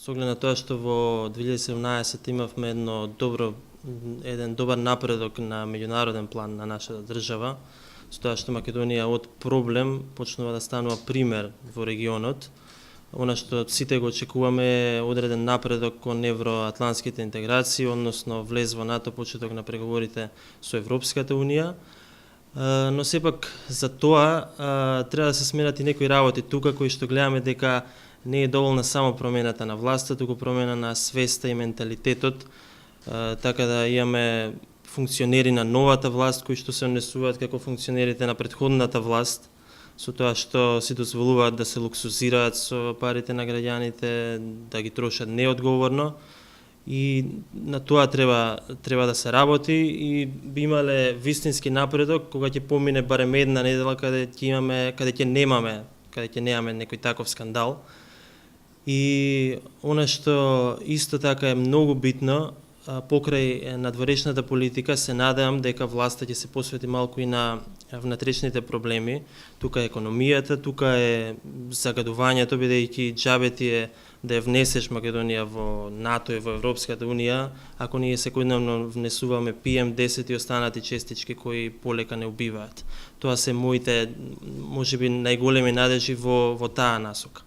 Со оглед на тоа што во 2017 имавме еден добар напредок на меѓународен план на нашата држава, со тоа што Македонија од проблем почнува да станува пример во регионот. Она што сите го очекуваме е одреден напредок кон евроатлантските интеграции, односно влез во НАТО, почеток на преговорите со Европската Унија. Но сепак за тоа треба да се сменат и некои работи тука кои што гледаме дека не е доволна само промената на власта, туку промена на свеста и менталитетот, така да имаме функционери на новата власт кои што се однесуваат како функционерите на претходната власт, со тоа што си дозволуваат да се луксузираат со парите на граѓаните, да ги трошат неодговорно, и на тоа треба да се работи и би имале вистински напредок кога ќе помине барем една недела каде ќе немаме некој таков скандал. И она што исто така е многу битно, покрај надворешната политика, се надевам дека власта ќе се посвети малку и на внатрешните проблеми. Тука е економијата, тука е загадувањето, бидејќи џабе ти е да ја внесеш Македонија во НАТО и во Европската Унија, ако ние секојдневно внесуваме PM10 и останати честички кои полека не убиваат. Тоа се моите, можеби, најголеми надежи во таа насока.